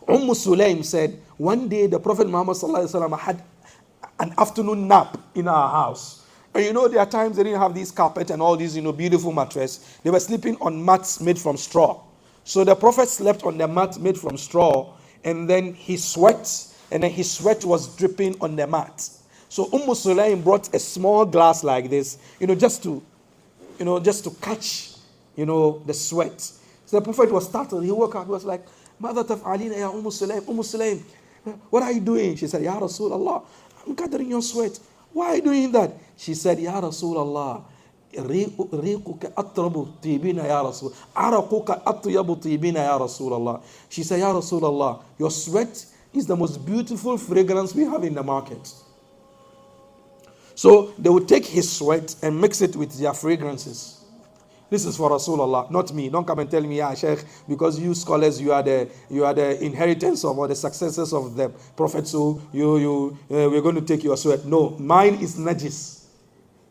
wasallam. Sulaim said, one day the Prophet Muhammad sallallahu alaihi wasallam had an afternoon nap in our house. And there are times they didn't have these carpet and all these, beautiful mattress. They were sleeping on mats made from straw. So the Prophet slept on the mat made from straw, and then he sweat, and then his sweat was dripping on the mat. So Sulaim brought a small glass like this, just to catch, the sweat. So the Prophet was startled. He woke up. He was like, Mother Taf'alina ya Sulaim, Sulaim, what are you doing? She said, Ya Rasulullah, I'm gathering your sweat. Why are you doing that? She said, Ya Rasulullah, ريقك أطرب طيبين يا رسول عرقك أطيب طيبين يا رسول الله. She said, Ya Rasulullah, your sweat is the most beautiful fragrance we have in the market. So they would take his sweat and mix it with their fragrances. This is for Rasulullah, not me. Don't come and tell me, yeah, Sheikh, because you scholars, you are the inheritance of or the successors of the Prophet. So we're going to take your sweat. No, mine is najis.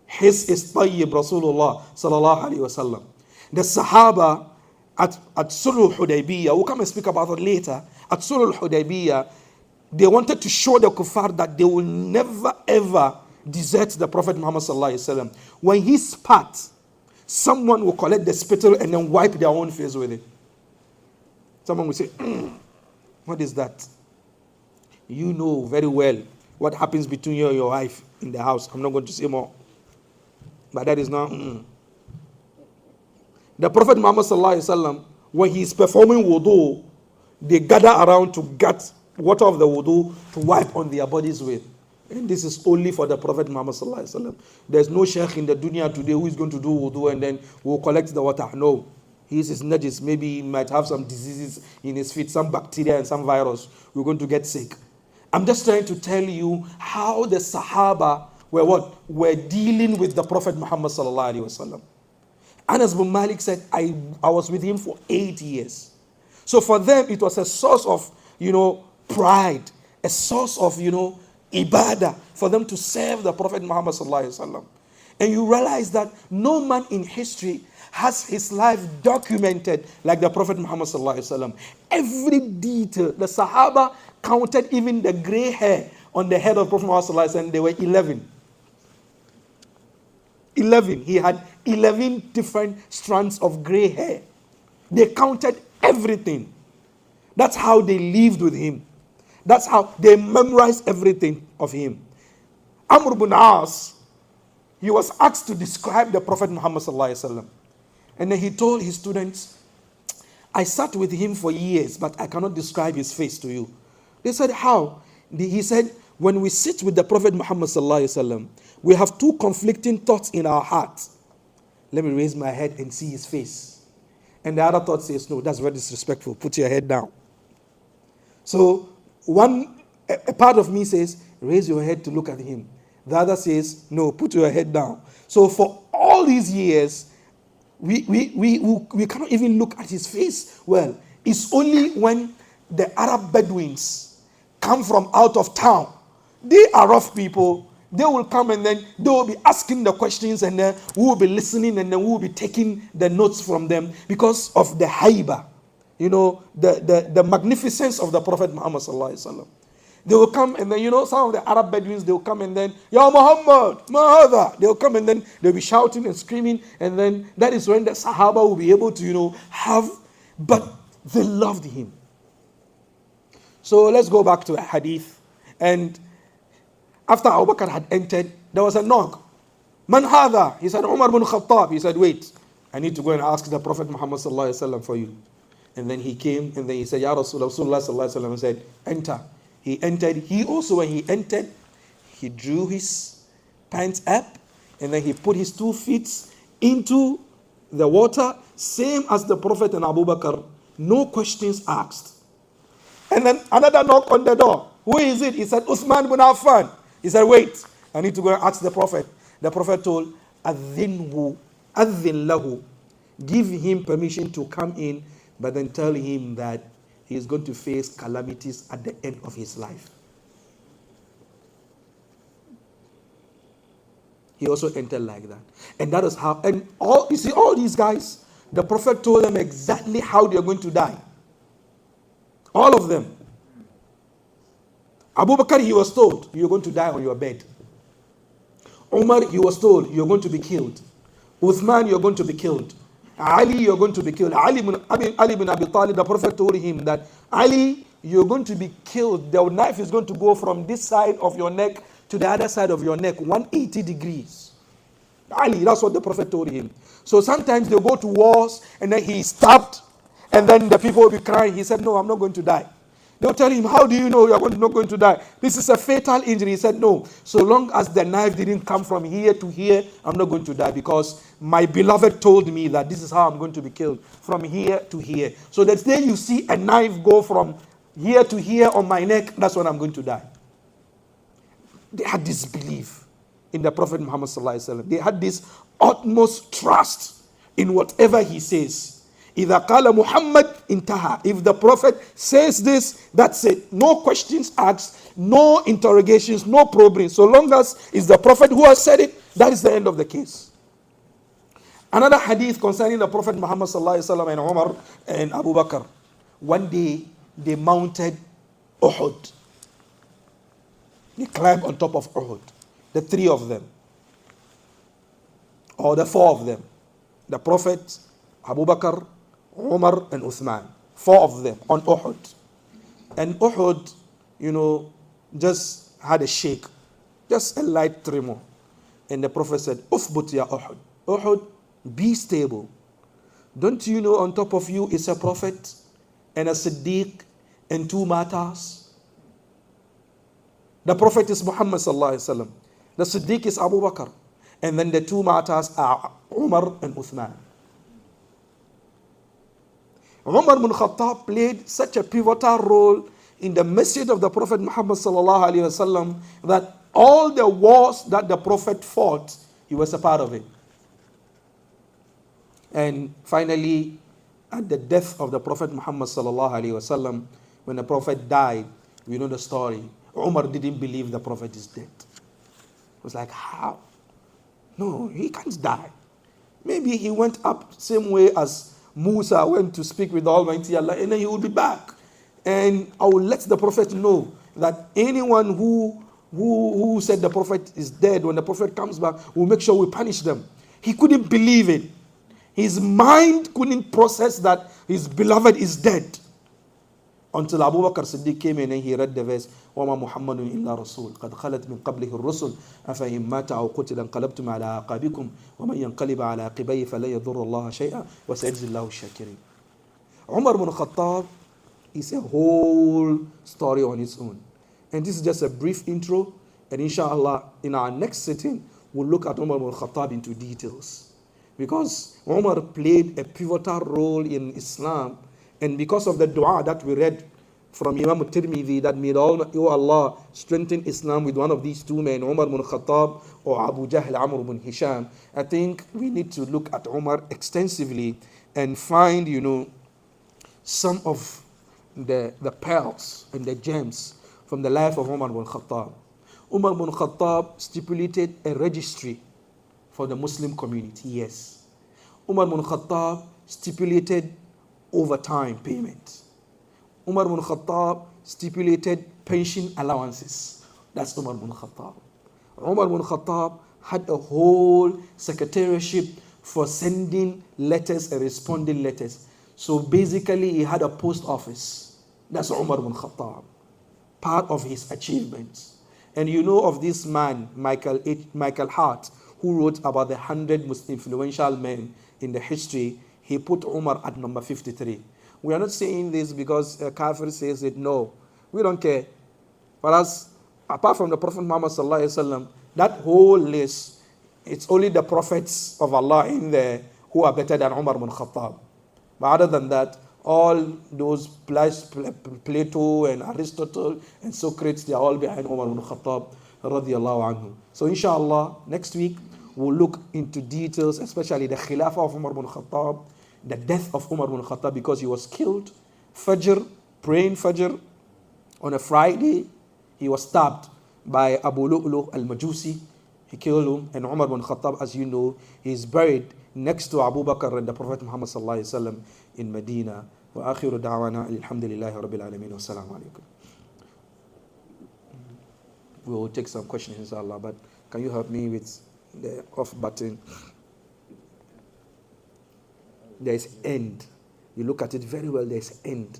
His is tayyib, Rasulullah sallallahu alaihi wasallam. The Sahaba at Sulh al-Hudaybiyah, we'll come and speak about it later. At Sulh al-Hudaybiyah, they wanted to show the kuffar that they will never ever desert the Prophet Muhammad sallallahu alaihi wasallam. When he spat, someone will collect the spittle and then wipe their own face with it. Someone will say, what is that? You know very well what happens between you and your wife in the house. I'm not going to say more. But that is not. The Prophet Muhammad sallallahu alaihi wasallam, when he is performing wudu, they gather around to get water of the wudu to wipe on their bodies with. And this is only for the Prophet Muhammad sallallahu alaihi wasallam. There's no sheikh in the dunya today who is going to do wudu and then will collect the water. No. He is najis. Maybe he might have some diseases in his feet, some bacteria and some virus. We're going to get sick. I'm just trying to tell you how the Sahaba were dealing with the Prophet Muhammad sallallahu alaihi wasallam. Anas bin Malik said, I was with him for 8 years. So for them, it was a source of, pride, a source of, ibadah for them to serve the Prophet Muhammad sallallahu alaihi wasallam. And you realize that no man in history has his life documented like the Prophet Muhammad sallallahu alaihi wasallam. Every detail, the Sahaba counted even the gray hair on the head of Prophet Muhammad sallallahu alaihi wasallam. They were 11. 11. He had 11 different strands of gray hair. They counted everything. That's how they lived with him. That's how they memorized everything of him. Amr ibn As, he was asked to describe the Prophet Muhammad sallallahu alaihi wasallam. And then he told his students, I sat with him for years, but I cannot describe his face to you. They said, how? He said, when we sit with the Prophet Muhammad sallallahu alaihi wasallam, we have two conflicting thoughts in our hearts. Let me raise my head and see his face. And the other thought says, no, that's very disrespectful. Put your head down. So a part of me says, raise your head to look at him. The other says, no, put your head down. So for all these years, we cannot even look at his face well. It's only when the Arab Bedouins come from out of town. They are rough people. They will come and then they will be asking the questions, and then we will be listening, and then we will be taking the notes from them because of the haiba. The magnificence of the Prophet Muhammad sallallahu alaihi wasallam. They will come and then, some of the Arab Bedouins, they will come and then, Ya Muhammad, Mahada. They will come and then they'll be shouting and screaming, and then that is when the Sahaba will be able to, but they loved him. So let's go back to a hadith. And after Abu Bakr had entered, there was a knock. Man hada? He said, Umar bin Khattab. He said, wait, I need to go and ask the Prophet Muhammad sallallahu alaihi wasallam for you. And then he came and then he said, Ya Rasulullah sallallahu alaihi wasallam said, enter. He entered. He also, when he entered, he drew his pants up, and then he put his 2 feet into the water, same as the Prophet and Abu Bakr. No questions asked. And then another knock on the door. Who is it? He said, Uthman bin Affan. He said, wait, I need to go and ask the Prophet. The Prophet told, Adhin lahu. Give him permission to come in, but then tell him that he is going to face calamities at the end of his life. He also entered like that. And that is how, and all, you see, all these guys, the Prophet told them exactly how they are going to die. All of them. Abu Bakr, he was told, you're going to die on your bed. Umar, he was told, you're going to be killed. Uthman, you're going to be killed. Ali, you're going to be killed. Ali bin Abi Talib, the Prophet told him that, Ali, you're going to be killed. The knife is going to go from this side of your neck to the other side of your neck, 180 degrees. Ali, that's what the Prophet told him. So sometimes they go to wars and then he stabbed, and then the people will be crying. He said, no, I'm not going to die. They'll tell him, how do you know you're not going to die? This is a fatal injury. He said, no, so long as the knife didn't come from here to here, I'm not going to die, because my beloved told me that this is how I'm going to be killed, from here to here. So the day you see a knife go from here to here on my neck, that's when I'm going to die. They had this belief in the Prophet Muhammad sallallahu alaihi wasallam. They had this utmost trust in whatever he says. إِذَا قَالَ مُحَمَّدْ intaha. If the Prophet says this, that's it. No questions asked, no interrogations, no probing. So long as it's the Prophet who has said it, that is the end of the case. Another hadith concerning the Prophet Muhammad sallallahu alaihi wasallam and Umar and Abu Bakr. One day they mounted Uhud. They climbed on top of Uhud. The 3 of them. Or the 4 of them. The Prophet, Abu Bakr, Umar and Uthman. 4 of them on Uhud. And Uhud, just had a shake. Just a light tremor. And the Prophet said, Uthbut ya Uhud. Uhud, be stable. Don't you know on top of you is a Prophet and a Siddiq and 2 martyrs? The Prophet is Muhammad sallallahu alaihi wasallam. The Siddiq is Abu Bakr. And then the 2 martyrs are Umar and Uthman. Umar bin Khattab played such a pivotal role in the Masjid of the Prophet Muhammad sallallahu alaihi wasallam that all the wars that the Prophet fought, he was a part of it. And finally, at the death of the Prophet Muhammad sallallahu alaihi wasallam, when the Prophet died, we know the story. Umar didn't believe the Prophet is dead. It was like, how? No, he can't die. Maybe he went up same way as Musa went to speak with Almighty Allah, and then he will be back. And I will let the Prophet know that anyone who said the Prophet is dead, when the Prophet comes back, we'll make sure we punish them. He couldn't believe it. His mind couldn't process that his beloved is dead. Until Abu Bakr Siddiq came in and he read the verse, وَمَا مُحَمَّدٌ إِلَّا رَسُولٌ قَدْ خَلَتْ مِنْ قَبْلِهِ الرُّسُلُ أَفَإِنْ مَاتَ أَوْ قُتِلَ انقَلَبْتُمْ عَلَىٰ عَقَابِكُمْ وَمَنْ يَنْقَلِبْ عَلَىٰ عَقِبَيْهِ فَلَن يَضُرَّ اللَّهَ شَيْئًا وَسَيَجْزِي اللَّهُ الشَّاكِرِينَ. Umar bin Khattab is a whole story on its own. And this is just a brief intro. And inshallah, in our next sitting, we'll look at Umar bin Khattab into details. Because Umar played a pivotal role in Islam. And because of the dua that we read from Imam al-Tirmidhi, that may Allah strengthen Islam with one of these 2 men, Umar bin Khattab or Abu Jahl Amr bin Hisham, I think we need to look at Umar extensively and find, some of the pearls and the gems from the life of Umar bin Khattab. Umar bin Khattab stipulated a registry for the Muslim community, yes. Umar bin Khattab stipulated overtime payment. Umar bin Khattab stipulated pension allowances. That's Umar bin Khattab. Umar bin Khattab had a whole secretariat for sending letters and responding letters. So basically he had a post office. That's Umar bin Khattab. Part of his achievements. And you know of this man, Michael Hart, who wrote about the 100 most influential men in the history. He put Umar at number 53. We are not saying this because Kafir says it. No, we don't care. For us, apart from the Prophet Muhammad sallallahu alaihi wasallam, that whole list, it's only the prophets of Allah in there who are better than Umar bin Khattab. But other than that, all those Plato and Aristotle and Socrates, they are all behind Umar bin Khattab radiallahu anhu. So inshallah, next week we'll look into details, especially the Khilafah of Umar bin Khattab, the death of Umar bin Khattab, because he was killed Fajr, praying Fajr on a Friday. He was stabbed by Abu Lu'lu al-Majusi. He killed him. And Umar bin Khattab, as you know, he is buried next to Abu Bakr and the Prophet Muhammad sallallahu alaihi wasallam in Medina. Wa akhiru da'wana alhamdulillahi rabbil alameen wa assalamu alaikum. We will take some questions inshallah, but can you help me with the off button? There is end. You look at it very well, there is end.